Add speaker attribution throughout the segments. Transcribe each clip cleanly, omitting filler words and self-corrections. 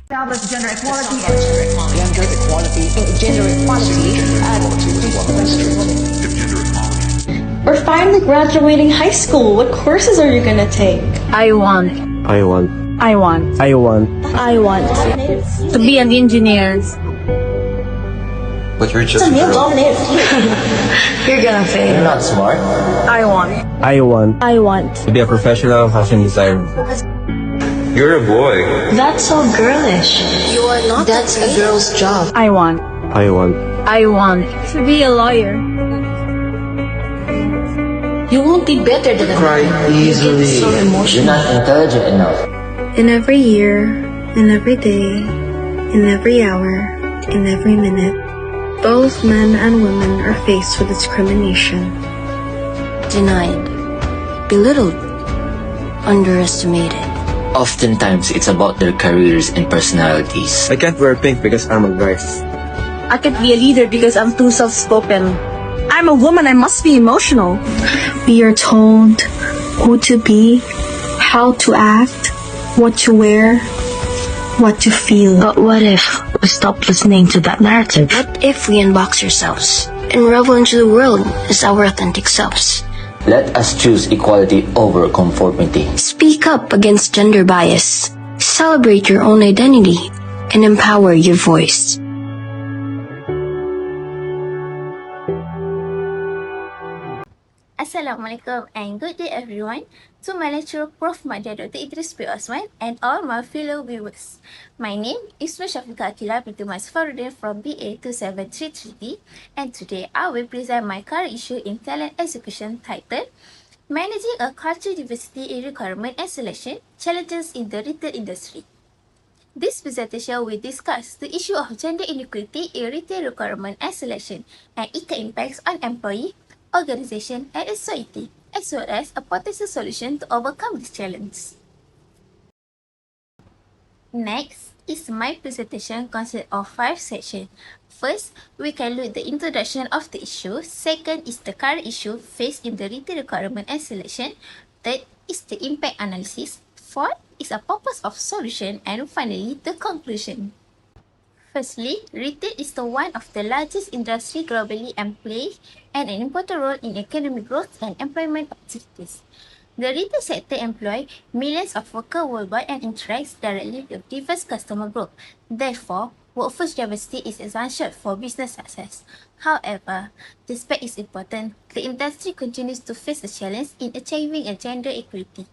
Speaker 1: establish gender equality and gender equality
Speaker 2: We're finally graduating high school. What courses are you gonna take?
Speaker 3: I want to be an engineer.
Speaker 4: But you're just a girl.
Speaker 3: You're gonna fail.
Speaker 4: You're not smart.
Speaker 3: I want
Speaker 4: To be a professional fashion designer. You're a boy.
Speaker 2: That's so girlish.
Speaker 5: You are not. That's a girl's job.
Speaker 3: I want to be a lawyer.
Speaker 5: You won't be better than a
Speaker 4: Cry easily.
Speaker 5: so emotional.
Speaker 4: You're not intelligent enough.
Speaker 6: In every year, in every day, in every hour, in every minute, both men and women are faced with discrimination.
Speaker 5: Denied, belittled, underestimated.
Speaker 7: Oftentimes, it's about their careers and personalities.
Speaker 4: I can't wear pink because I'm a guy.
Speaker 3: I could be a leader because I'm too soft-spoken. I'm a woman, I must be emotional.
Speaker 6: We are told who to be, how to act, what to wear, what to feel.
Speaker 5: But what if we stop listening to that narrative? What if we unbox ourselves and revel into the world as our authentic selves?
Speaker 7: Let us choose equality over conformity.
Speaker 5: Speak up against gender bias. Celebrate your own identity and empower your voice.
Speaker 8: Assalamualaikum and good day everyone to my lecturer Prof. Madya Dr. Idris P. Osman and all my fellow viewers. My name is Shafiqah Aqilah Binti Saffaruddeen from BA 2733 and today I will present my current issue in talent execution titled Managing a Culture Diversity in Requirement and Selection Challenges in the Retail Industry. This presentation will discuss the issue of gender inequality in retail requirement and selection and its impacts on employee, organization and society, as well as a potential solution to overcome this challenge. Next is my presentation consists of 5 sections. First, we can look at the introduction of the issue. Second is the current issue faced in the retail requirement and selection. Third is the impact analysis. Fourth is a purpose of solution. And finally, the conclusion. Firstly, retail is one of the largest industry globally and plays an important role in economic growth and employment opportunities. The retail sector employs millions of workers worldwide and interacts directly with diverse customer groups. Therefore, workforce diversity is essential for business success. However, despite its importance, the industry continues to face a challenge in achieving a gender equality.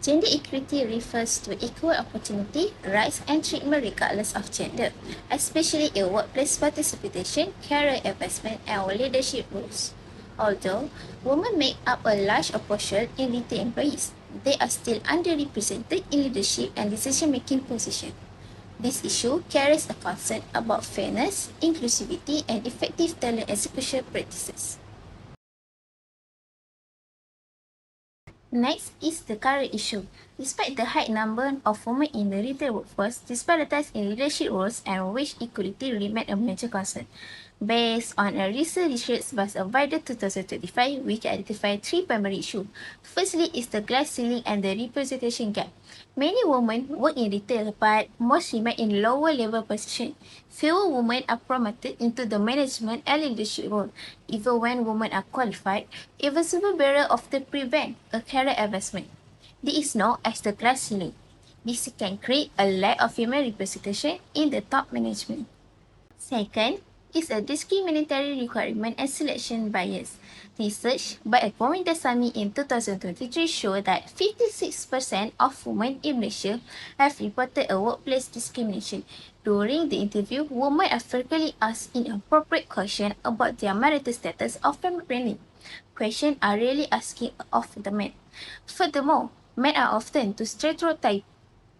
Speaker 8: Gender equality refers to equal opportunity, rights and treatment regardless of gender, especially in workplace participation, career advancement and leadership roles. Although women make up a large proportion in retail employees, they are still underrepresented in leadership and decision-making positions. This issue carries a concern about fairness, inclusivity and effective talent execution practices. Next is the current issue. Despite the high number of women in the retail workforce, disparities in leadership roles and wage equality remain a major concern. Based on a recent research by Survivor 2025, we can identify 3 primary issues. Firstly is the glass ceiling and the representation gap. Many women work in retail, but most remain in lower level positions. Fewer women are promoted into the management and leadership role. Even when women are qualified, invisible barrier often prevent a career advancement. This is known as the glass ceiling. This can create a lack of female representation in the top management. Second is a discriminatory requirement and selection bias. Research by Ekonomi Dasami in 2023 showed that 56% of women in Malaysia have reported a workplace discrimination. During the interview, women are frequently asked inappropriate questions about their marital status or family planning. Questions are rarely asking of the men. Furthermore, men are often too stereotyped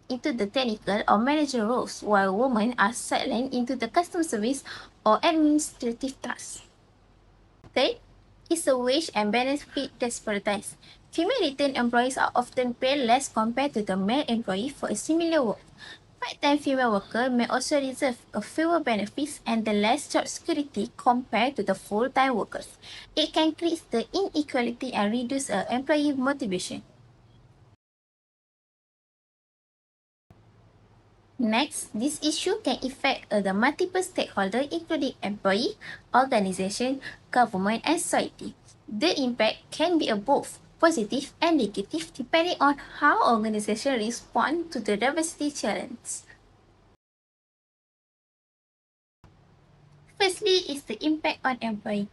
Speaker 8: into the technical or managerial roles, while women are sidelined into the customer service or administrative tasks. Third is the wage and benefit disparities. Female retail employees are often paid less compared to the male employee for a similar work. Part-time female workers may also receive fewer benefits and the less job security compared to the full-time workers. It can increase the inequality and reduce employee motivation. Next, this issue can affect the multiple stakeholders including employee, organization, government and society. The impact can be both positive and negative depending on how organizations respond to the diversity challenge. Firstly is the impact on employee.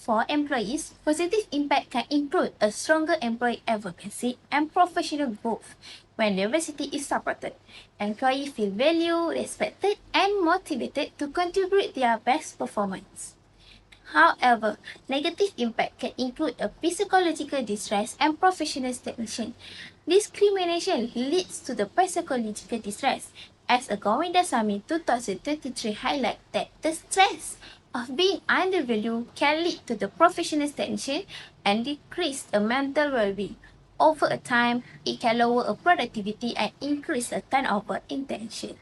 Speaker 8: For employees, positive impact can include a stronger employee advocacy and professional growth. When diversity is supported, employees feel valued, respected, and motivated to contribute their best performance. However, negative impact can include a psychological distress and professional stagnation. Discrimination leads to the psychological distress, as a Govindasamy 2023 highlight that the stress of being undervalued can lead to the professional stagnation and decrease the mental well-being. Over a time, it can lower a productivity and increase the turnover in tension.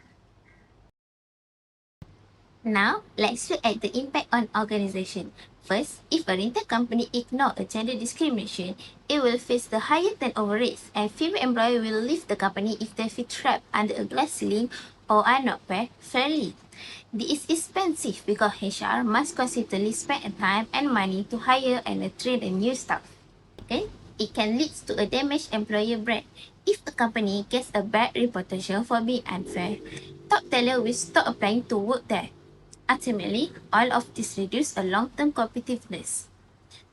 Speaker 8: Now, let's look at the impact on organization. First, if a rental company ignores a gender discrimination, it will face the higher turnover rates and female employees will leave the company if they feel trapped under a glass ceiling or are not paid fairly. This is expensive because HR must constantly spend time and money to hire and train a new staff. Okay? It can lead to a damaged employer brand. If a company gets a bad reputation for being unfair, top talent will stop applying to work there. Ultimately, all of this reduces a long-term competitiveness.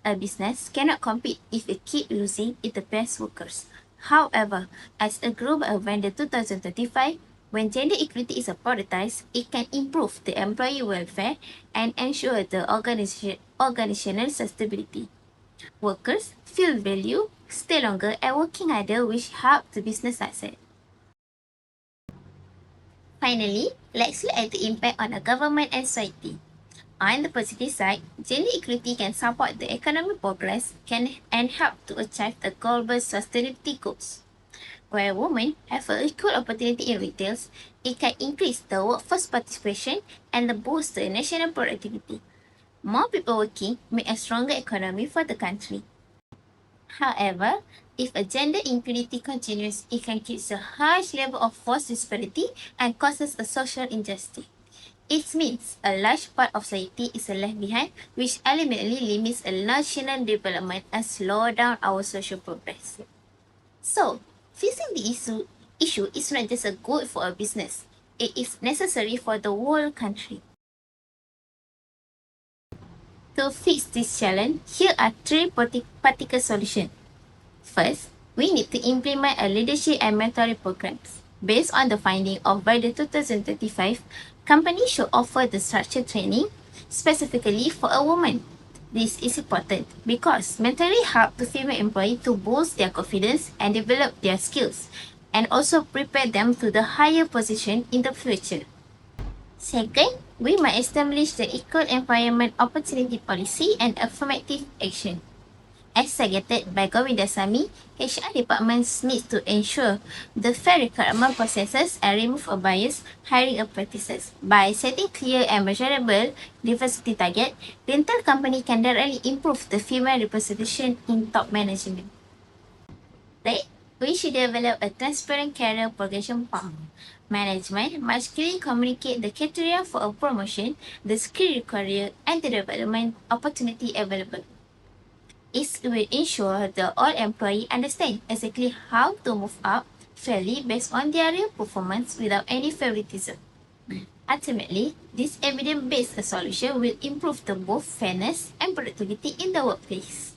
Speaker 8: A business cannot compete if it keeps losing its best workers. However, as a global vendor 2035, when gender equity is prioritized, it can improve the employee welfare and ensure the organizational sustainability. Workers feel valued, stay longer, and working harder, which help the business success. Finally, let's look at the impact on the government and society. On the positive side, gender equality can support the economic progress and help to achieve the global sustainability goals. Where women have an equal opportunity in retail, it can increase the workforce participation and boost the national productivity. More people working make a stronger economy for the country. However, if a gender inequality continues, it can keep a high level of force disparity and causes a social injustice. It means a large part of society is left behind, which ultimately limits a national development and slow down our social progress. So, fixing the issue is not just a good for a business, it is necessary for the whole country. To fix this challenge, here are three practical solutions. First, we need to implement a leadership and mentoring programs. Based on the finding of by the 2035, companies should offer the structured training specifically for a woman. This is important because mentoring helps the female employee to boost their confidence and develop their skills, and also prepare them to the higher position in the future. Second, we must establish the equal employment opportunity policy and affirmative action. As suggested by Govindasamy, HR departments need to ensure the fair recruitment processes and remove a bias hiring practices. By setting clear and measurable diversity target, rental company can directly improve the female representation in top management. Right? We should develop a transparent career progression path. Management must clearly communicate the criteria for a promotion, the skill required, and the development opportunity available. It will ensure that all employees understand exactly how to move up fairly based on their real performance without any favoritism. Ultimately, this evidence-based solution will improve the both fairness and productivity in the workplace.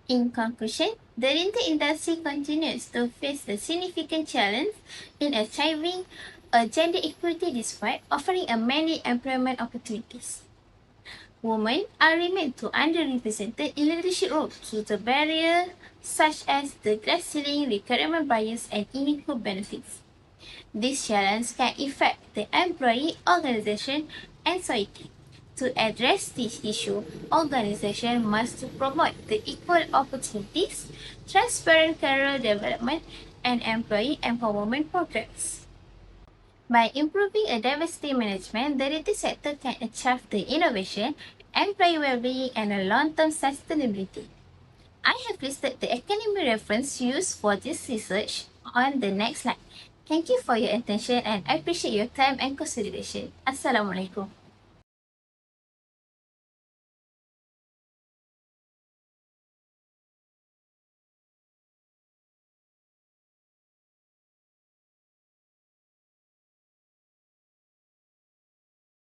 Speaker 8: In conclusion, the rental industry continues to face a significant challenge in achieving a gender equality despite offering many employment opportunities. Women are remain too underrepresented in leadership roles due to barriers such as the glass ceiling, recruitment bias, and unequal benefits. This challenge can affect the employee, organization, and society. To address this issue, organizations must promote the equal opportunities, transparent career development, and employee empowerment programs. By improving a diversity management, the retail sector can achieve the innovation, employee well-being, and a long-term sustainability. I have listed the academic reference used for this research. on the next slide. Thank you for your attention and I appreciate your time and consideration. Assalamualaikum.